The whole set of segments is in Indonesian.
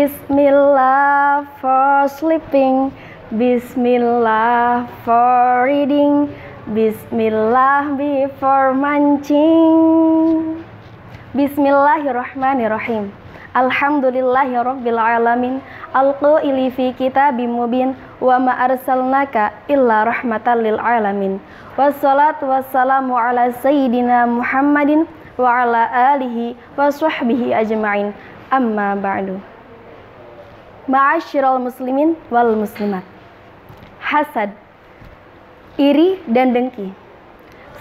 Bismillah for sleeping, Bismillah for reading, Bismillah before mancing. Bismillahirrahmanirrahim. Alhamdulillahirabbil alamin. Al-qaili fi kitabim mubin wa ma arsalnaka illa rahmatan lil alamin. Wassalatu wassalamu ala sayyidina Muhammadin wa ala alihi wa sahbihi ajma'in. Amma ba'du. Ma'asyiral muslimin wal muslimat. Hasad, iri dan dengki,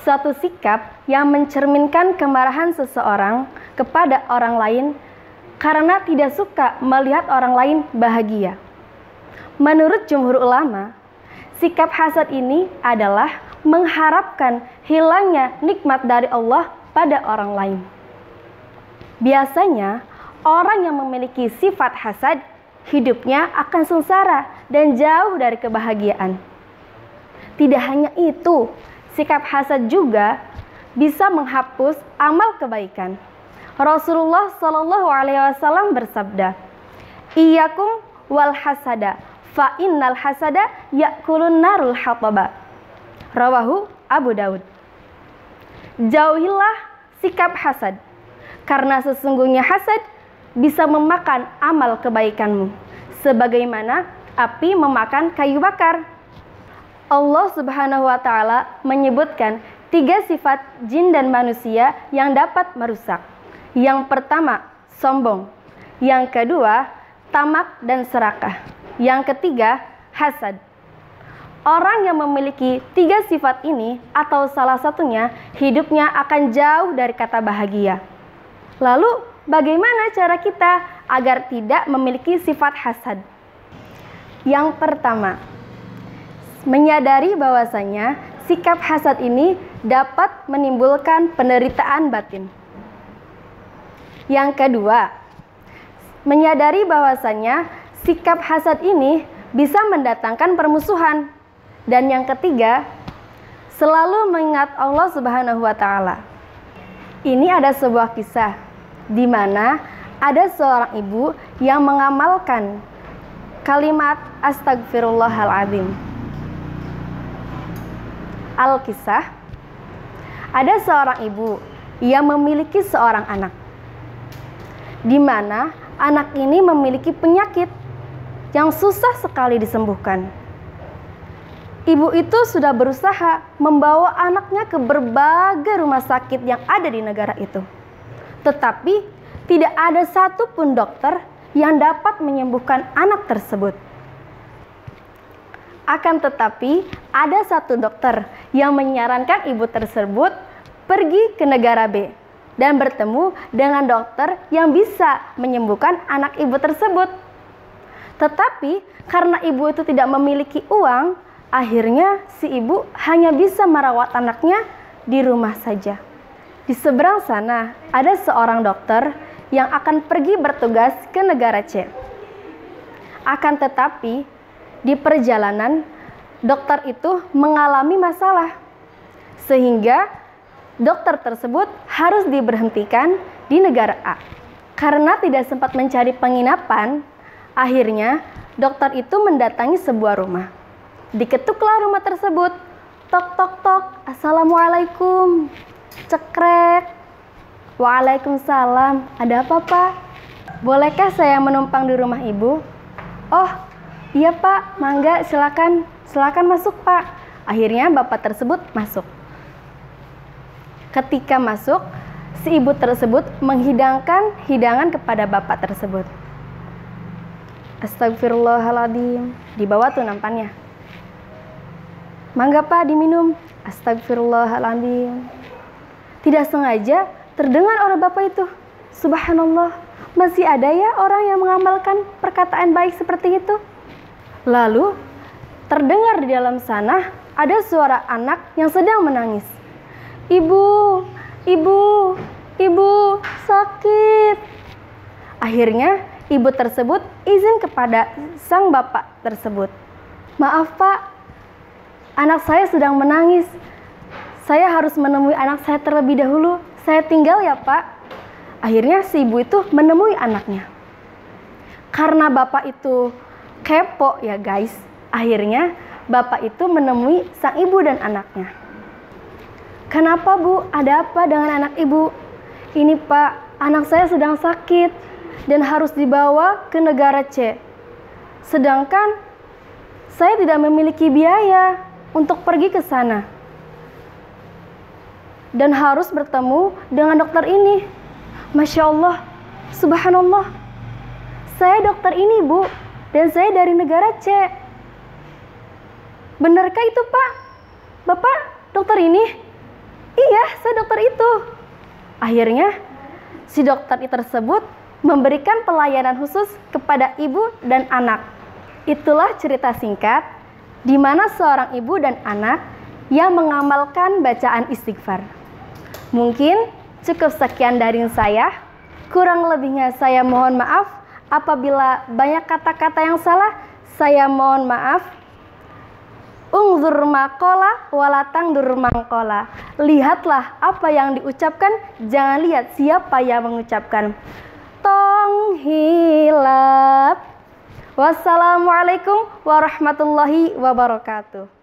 suatu sikap yang mencerminkan kemarahan seseorang kepada orang lain karena tidak suka melihat orang lain bahagia. Menurut jumhur ulama, sikap hasad ini adalah mengharapkan hilangnya nikmat dari Allah pada orang lain. Biasanya, orang yang memiliki sifat hasad hidupnya akan sengsara dan jauh dari kebahagiaan. Tidak hanya itu, sikap hasad juga bisa menghapus amal kebaikan. Rasulullah Shallallahu Alaihi Wasallam bersabda, "Iyyakum wal hasada, fa innal hasada yakulun narul hataba." Rawahu Abu Daud. Jauhilah sikap hasad, karena sesungguhnya hasad bisa memakan amal kebaikanmu, sebagaimana api memakan kayu bakar. Allah Subhanahu wa Ta'ala menyebutkan 3 sifat jin dan manusia yang dapat merusak. Yang pertama, sombong. Yang kedua, tamak dan serakah. Yang ketiga, hasad. Orang yang memiliki 3 sifat ini atau salah satunya, hidupnya akan jauh dari kata bahagia. Lalu, bagaimana cara kita agar tidak memiliki sifat hasad? Yang pertama, menyadari bahwasanya sikap hasad ini dapat menimbulkan penderitaan batin. Yang kedua, menyadari bahwasanya sikap hasad ini bisa mendatangkan permusuhan. Dan yang ketiga, selalu mengingat Allah Subhanahu wa Ta'ala. Ini ada sebuah kisah di mana ada seorang ibu yang mengamalkan kalimat astagfirullahaladzim. Al-kisah, ada seorang ibu yang memiliki seorang anak, di mana anak ini memiliki penyakit yang susah sekali disembuhkan. Ibu itu sudah berusaha membawa anaknya ke berbagai rumah sakit yang ada di negara itu. Tetapi tidak ada satupun dokter yang dapat menyembuhkan anak tersebut. Akan tetapi ada satu dokter yang menyarankan ibu tersebut pergi ke negara B dan bertemu dengan dokter yang bisa menyembuhkan anak ibu tersebut. Tetapi karena ibu itu tidak memiliki uang, akhirnya si ibu hanya bisa merawat anaknya di rumah saja. Di seberang sana ada seorang dokter yang akan pergi bertugas ke negara C. Akan tetapi di perjalanan dokter itu mengalami masalah, sehingga dokter tersebut harus diberhentikan di negara A. Karena tidak sempat mencari penginapan, akhirnya dokter itu mendatangi sebuah rumah. Diketuklah rumah tersebut. Tok tok tok, assalamualaikum. Cekrek. Waalaikumsalam. Ada apa, Pak? Bolehkah saya menumpang di rumah ibu? Oh, iya Pak, mangga, silakan. Silakan masuk, Pak. Akhirnya bapak tersebut masuk. Ketika masuk, si ibu tersebut menghidangkan hidangan kepada bapak tersebut. Astagfirullahaladzim. Dibawa tuh nampannya. Mangga Pak, diminum. Astagfirullahaladzim. Tidak sengaja terdengar oleh bapak itu, subhanallah, masih ada ya orang yang mengamalkan perkataan baik seperti itu. Lalu terdengar di dalam sana ada suara anak yang sedang menangis. Ibu, ibu, ibu, sakit. Akhirnya ibu tersebut izin kepada sang bapak tersebut. Maaf Pak, anak saya sedang menangis. Saya harus menemui anak saya terlebih dahulu. Saya tinggal ya Pak. Akhirnya si ibu itu menemui anaknya. Karena bapak itu kepo ya guys, akhirnya bapak itu menemui sang ibu dan anaknya. "Kenapa bu? Ada apa dengan anak ibu?" "Ini pak, anak saya sedang sakit dan harus dibawa ke negara C. Sedangkan saya tidak memiliki biaya untuk pergi ke sana. Dan harus bertemu dengan dokter ini." Masya Allah, subhanallah. "Saya dokter ini bu, dan saya dari negara C." "Benarkah itu pak? Bapak dokter ini?" "Iya, saya dokter itu." Akhirnya si dokter tersebut memberikan pelayanan khusus kepada ibu dan anak. Itulah cerita singkat di mana seorang ibu dan anak yang mengamalkan bacaan istighfar. Mungkin cukup sekian dari saya. Kurang lebihnya saya mohon maaf. Apabila banyak kata-kata yang salah, saya mohon maaf. Ungzur maqala walatang dur mangkola. Lihatlah apa yang diucapkan, jangan lihat siapa yang mengucapkan. Tong hilap. Wassalamualaikum warahmatullahi wabarakatuh.